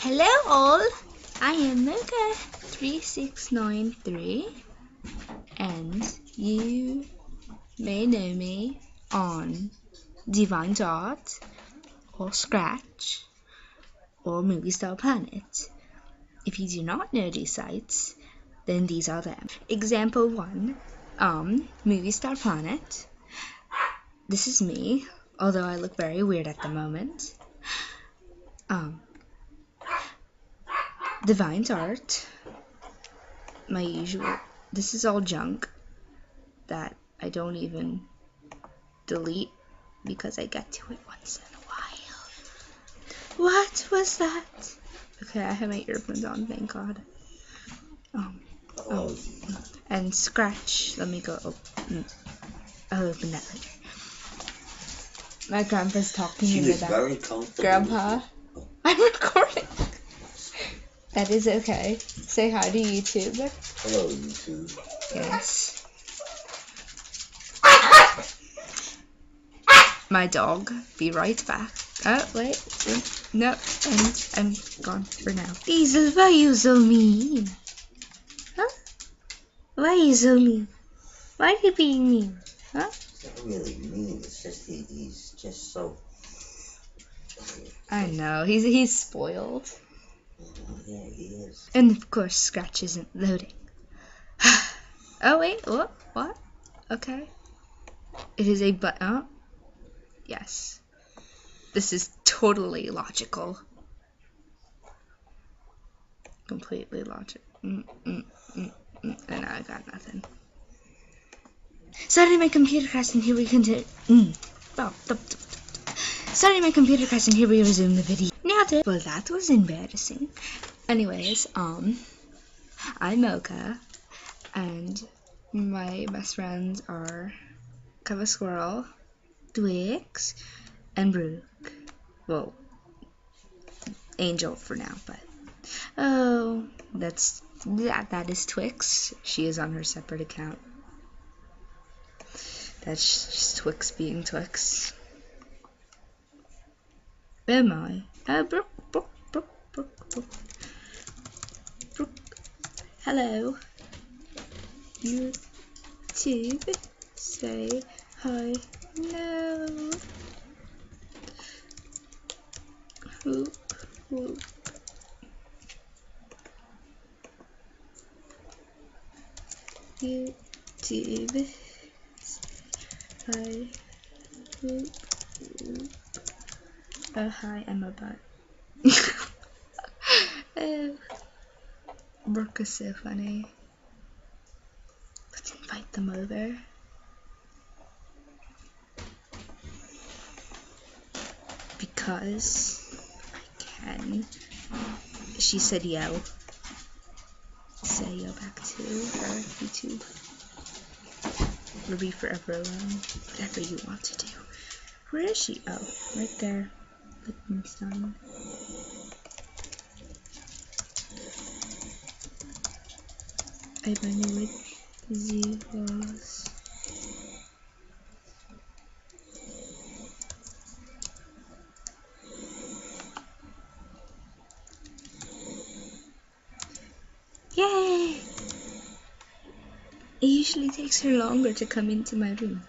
Hello all, I am Mocha3693 and you may know me on Divine Dot or Scratch or Movie Star Planet. If you do not know these sites, then these are them. Example 1, Movie Star Planet. This is me, although I look very weird at the moment. Divine Art, my usual. This is all junk that I don't even delete because I get to it once in a while. What was that? Okay, I have my earphones on, thank God. And Scratch, let me go. I'll open that later. My grandpa's talking in the back. Very comfortable. Grandpa, I'm recording. That is okay. Say hi to YouTube. Hello, YouTube. Yes. My dog. Be right back. Oh, wait. No, and I'm gone for now. Diesel, why are you so mean? Huh? Why are you so mean? Why are you being mean? Huh? It's not really mean. It's just he's just so. I know. He's spoiled. Yeah, he is. And of course, Scratch isn't loading. Oh wait, what? Okay. It is a button. Yes. This is totally logical. Completely logical. And now I got nothing. Starting my computer crashed and here we continue. Starting my computer crashed and here we resume the video. Well, that was embarrassing. Anyways, I'm Mocha, and my best friends are Cover Squirrel, Twix, and Brooke. Well, Angel for now, but that is Twix. She is on her separate account. That's just Twix being Twix. Am I? Brooke. Hello. YouTube. Say hi. No. Whoop, whoop. YouTube. Hi. Whoop, whoop. Oh, hi, I'm a butt. Oh. Brooke is so funny. Let's invite them over. Because I can. She said yo. Say yo back to her YouTube. We'll be forever alone. Whatever you want to do. Where is she? Oh, right there. Liechtenstein. I wonder what Z was. Yay! It usually takes her longer to come into my room.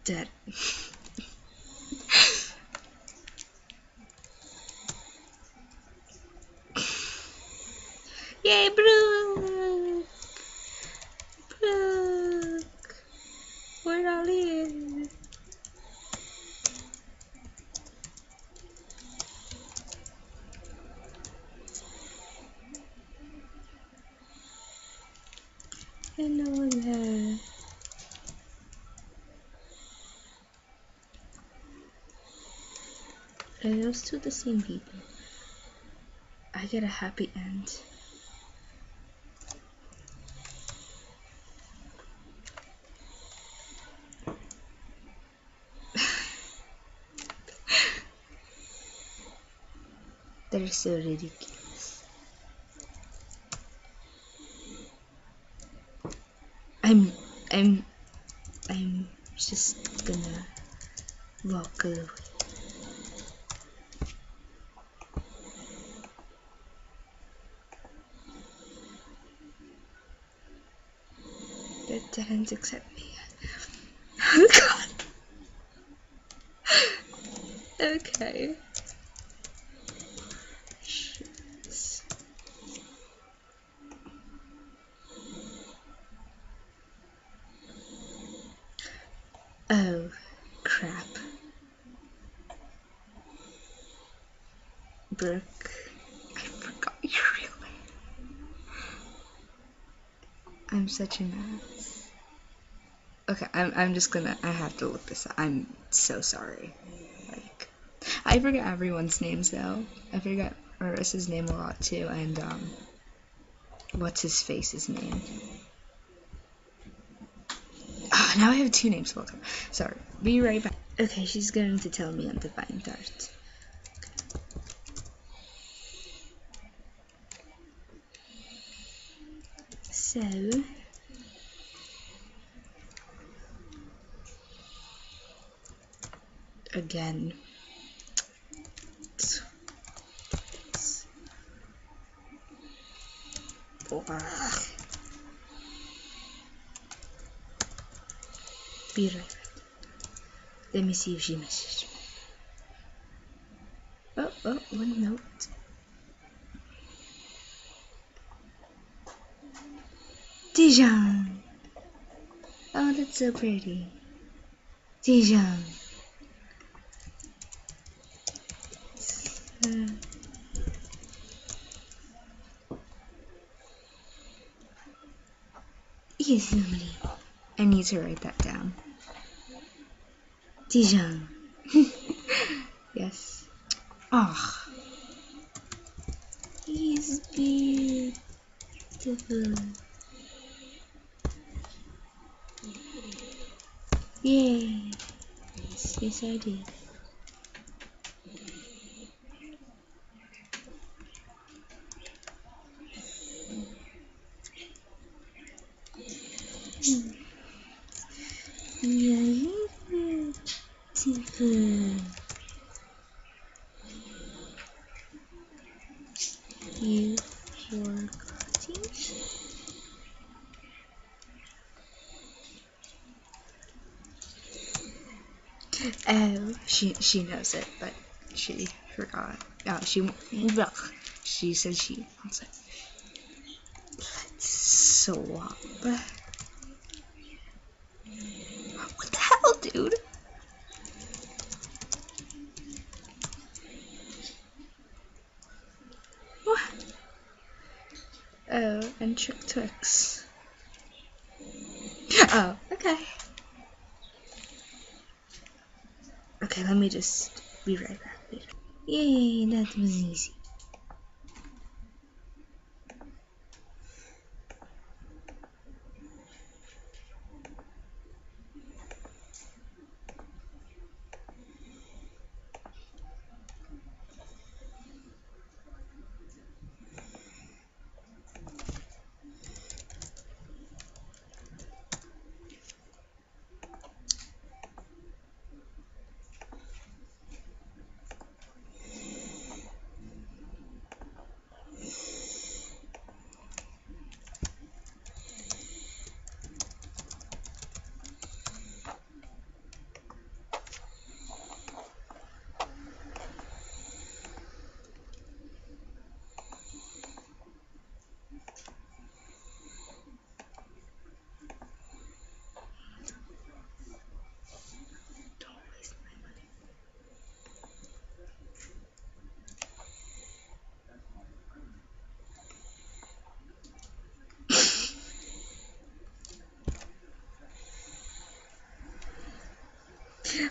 Dead. Yay, Brooke! Brooke! We're all here. Hello there. Are those two the same people? I get a happy end. They're so ridiculous. I'm just gonna walk away. They didn't accept me. Oh god. Okay. Oh, crap. Brooke, I forgot your real name. I'm such a mess. Okay, I'm just gonna, I have to look this up. I'm so sorry. Like, I forget everyone's names though. I forgot Marissa's name a lot too, and what's his face's name? Ah, now I have two names. Welcome. Sorry. Be right back. Okay, she's going to tell me on the Divine Tart. So, again, be right back. Let me see if she messaged me. Oh, one note. Dijon! Oh, that's so pretty. Dijon. Yes, Emily. I need to write that down. Dijon. Yes. Oh. He's beautiful. Yay. Yes, I did. Yeah, beautiful. You forgot. Oh, she knows it, but she forgot. Oh, she said she wants it. Let's swap. What the hell, dude? What? Oh, and Trick Twix. Oh, okay. Okay, let me just be right back. Yay, that was easy.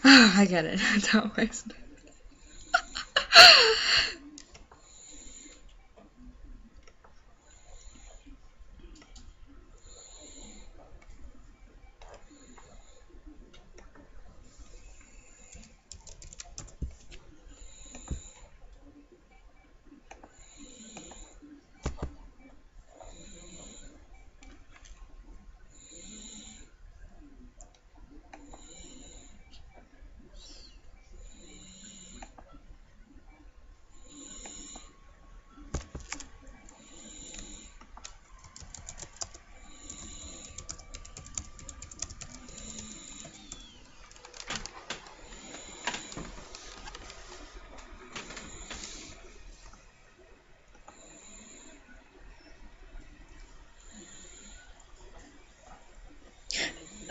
Ah, I get it. Don't waste it.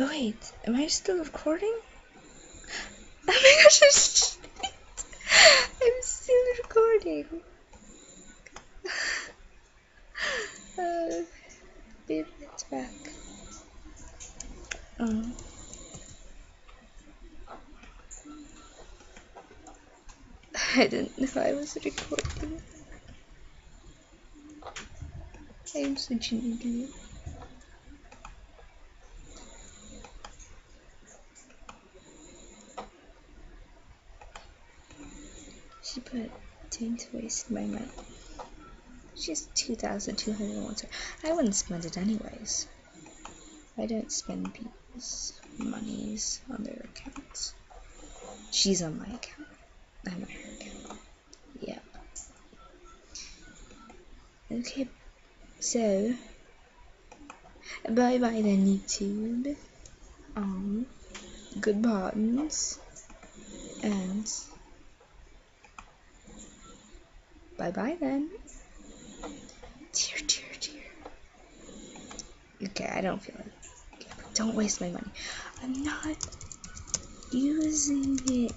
Oh wait, am I still recording? Oh my gosh, I'm still recording. Babe, it's back. I didn't know I was recording. I am such an idiot. She put "Don't waste my money." She's 2,201. I wouldn't spend it anyways. I don't spend people's monies on their accounts. She's on my account. I'm on her account. Yeah. Okay. So, bye bye then, YouTube. Good buttons. And bye bye then. Dear, dear, dear. Okay, I don't feel it. Okay, but don't waste my money. I'm not using it.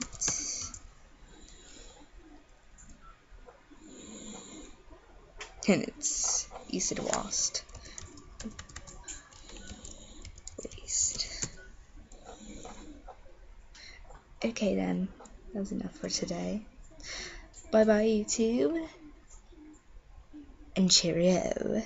And it's easy to waste. Okay then, that was enough for today. Bye bye YouTube, and cheerio.